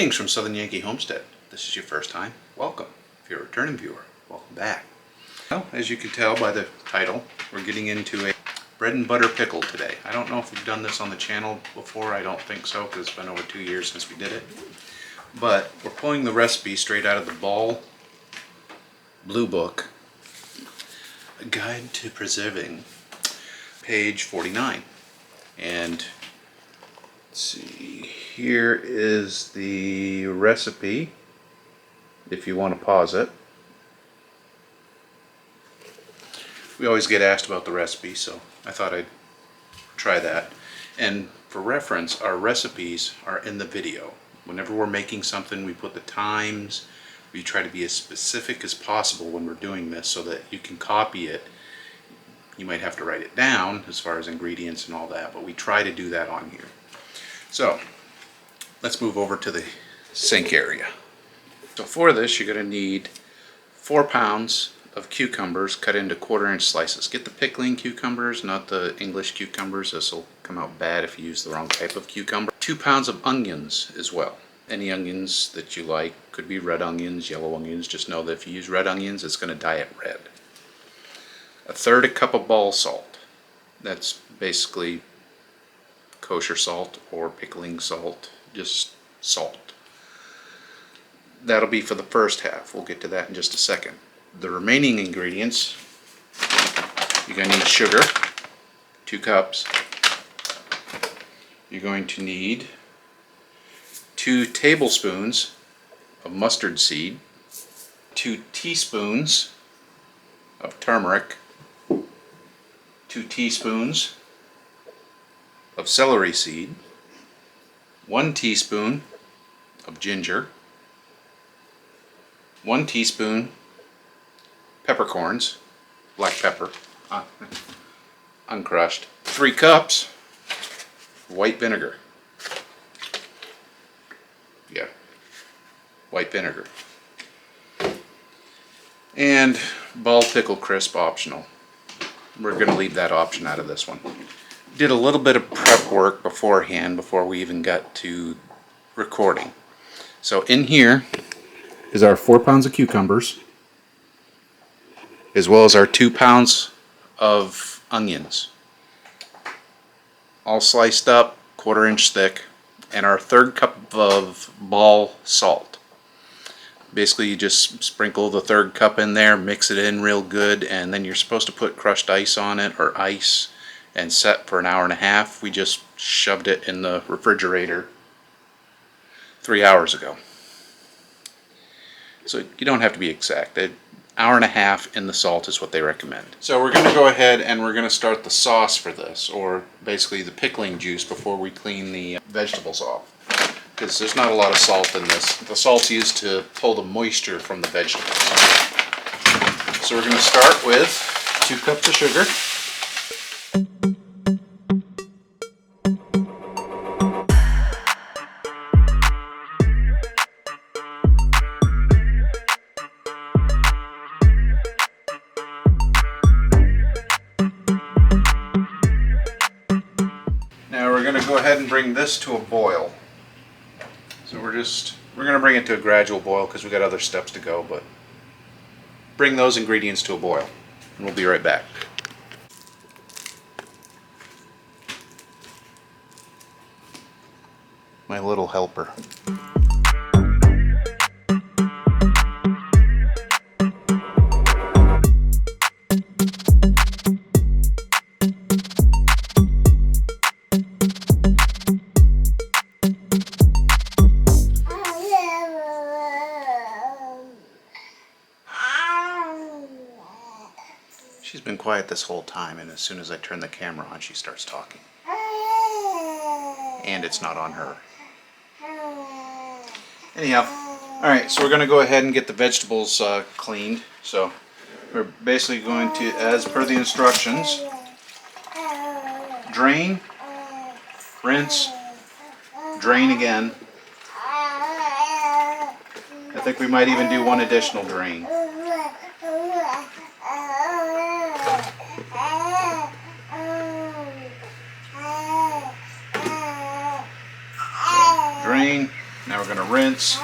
Greetings from Southern Yankee Homestead. This is your first time. Welcome. If you're a returning viewer, welcome back. Well, as you can tell by the title, we're getting into a bread and butter pickle today. I don't know if we've done this on the channel before. I don't think so, because it's been over 2 years since we did it. But we're pulling the recipe straight out of the Ball Blue Book, A Guide to Preserving, page 49. And let's see, here is the recipe, if you want to pause it. We always get asked about the recipe, so I thought I'd try that. And for reference, our recipes are in the video. Whenever we're making something, we put the times. We try to be as specific as possible when we're doing this so that you can copy it. You might have to write it down as far as ingredients and all that, but we try to do that on here. So let's move over to the sink area. So for this, you're going to need 4 pounds of cucumbers cut into 1/4-inch slices. Get the pickling cucumbers, not the English cucumbers. This will come out bad if you use the wrong type of cucumber. 2 pounds of onions as well. Any onions that you like. Could be red onions, yellow onions. Just know that if you use red onions, it's going to dye it red. 1/3 cup of ball salt. That's basically kosher salt or pickling salt, just salt. That'll be for the first half. We'll get to that in just a second. The remaining ingredients, you're going to need sugar, 2 cups. You're going to need 2 tablespoons of mustard seed, 2 teaspoons of turmeric, 2 teaspoons of celery seed, 1 teaspoon of ginger, 1 teaspoon peppercorns, black pepper, uncrushed, 3 cups white vinegar. Yeah, white vinegar. And ball pickle crisp, optional. We're going to leave that option out of this one. Did a little bit of prep work beforehand before we even got to recording. So in here is our 4 pounds of cucumbers, as well as our 2 pounds of onions, all sliced up, 1/4-inch thick, and our 1/3 cup of ball salt. Basically, you just sprinkle the 1/3 cup in there, mix it in real good, and then you're supposed to put crushed ice on it, or ice, and set for 1.5 hours. We just shoved it in the refrigerator 3 hours ago. So you don't have to be exact. 1.5 hours in the salt is what they recommend. So we're going to go ahead and we're going to start the sauce for this, or basically the pickling juice, before we clean the vegetables off. Because there's not a lot of salt in this. The salt's used to pull the moisture from the vegetables. So we're going to start with 2 cups of sugar. Now we're going to go ahead and bring this to a boil. So we're going to bring it to a gradual boil because we've got other steps to go, but bring those ingredients to a boil and we'll be right back. My little helper. She's been quiet this whole time, and as soon as I turn the camera on, she starts talking. And it's not on her. Anyhow, alright, so we're going to go ahead and get the vegetables cleaned. So we're basically going to, as per the instructions, drain, rinse, drain again. I think we might even do 1 additional drain. Drain. Now we're we're going to rinse.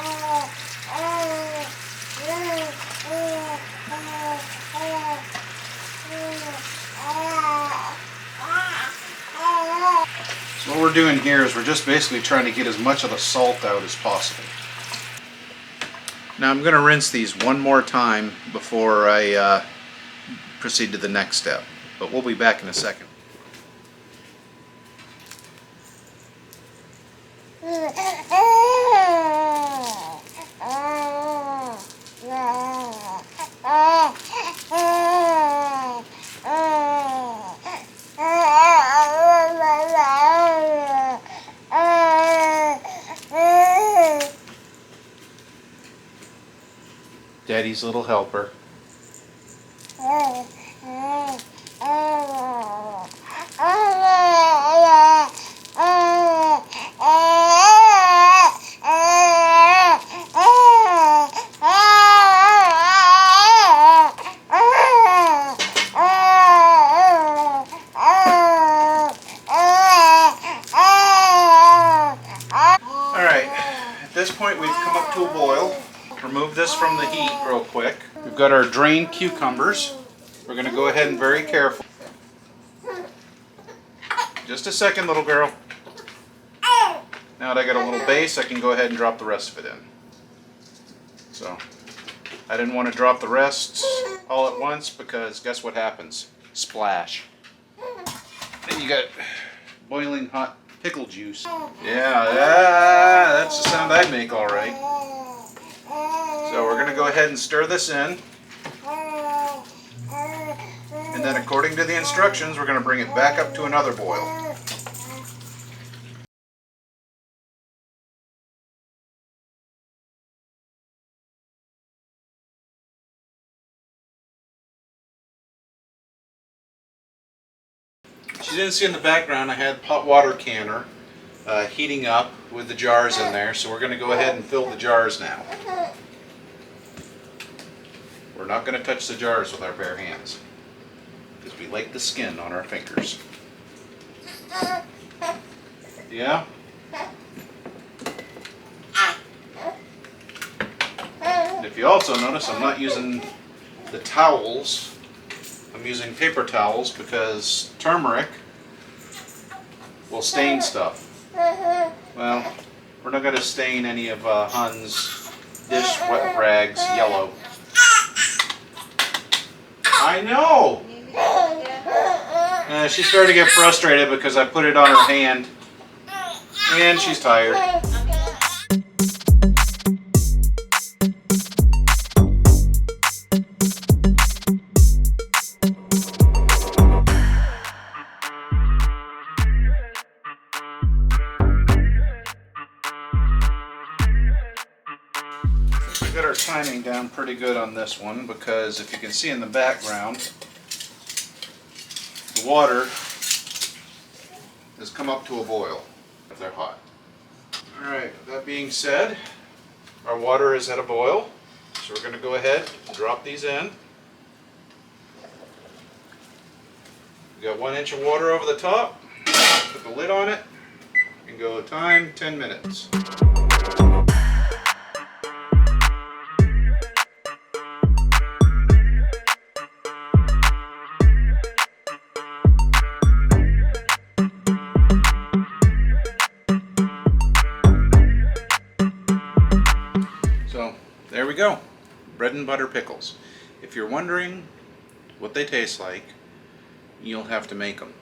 So what we're doing here is we're just basically trying to get as much of the salt out as possible. Now I'm going to rinse these one more time before I proceed to the next step, but we'll be back in a second. Daddy's little helper. Alright, at this point we've come up to a boil. Remove this from the heat real quick. We've got our drained cucumbers. We're going to go ahead and very careful. Just a second, little girl. Now that I got a little base, I can go ahead and drop the rest of it in. So, I didn't want to drop the rest all at once because guess what happens? Splash. Then you got boiling hot pickle juice. Yeah, that's the sound I'd make, all right. So we're going to go ahead and stir this in. And then according to the instructions, we're going to bring it back up to another boil. As you didn't see in the background, I had hot water canner heating up with the jars in there, so we're going to go ahead and fill the jars now. We're not going to touch the jars with our bare hands because we like the skin on our fingers. Yeah? And if you also notice, I'm not using the towels. I'm using paper towels because turmeric will stain stuff. Well, we're not going to stain any of Hun's dish wet rags yellow. I know! She's starting to get frustrated because I put it on her hand and she's tired. We got our timing down pretty good on this one because if you can see in the background, the water has come up to a boil if they're hot. Alright, that being said, our water is at a boil, so we're going to go ahead and drop these in. We got 1 inch of water over the top, put the lid on it, and go time 10 minutes. So there we go, bread and butter pickles. If you're wondering what they taste like, you'll have to make them.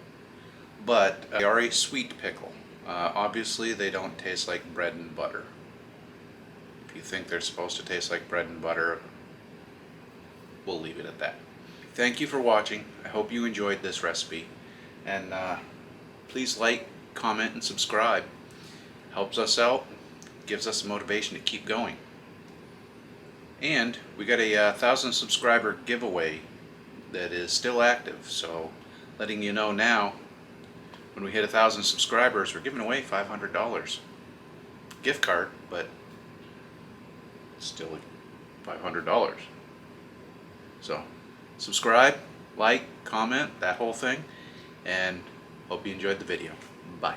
But they are a sweet pickle. Obviously they don't taste like bread and butter. If you think they're supposed to taste like bread and butter, we'll leave it at that. Thank you for watching. I hope you enjoyed this recipe. And please like, comment, and subscribe. Helps us out, gives us motivation to keep going. And we got a 1,000 subscriber giveaway that is still active, so letting you know now, when we hit 1,000 subscribers, we're giving away $500 gift card, but still $500. So subscribe, like, comment, that whole thing, and hope you enjoyed the video. Bye.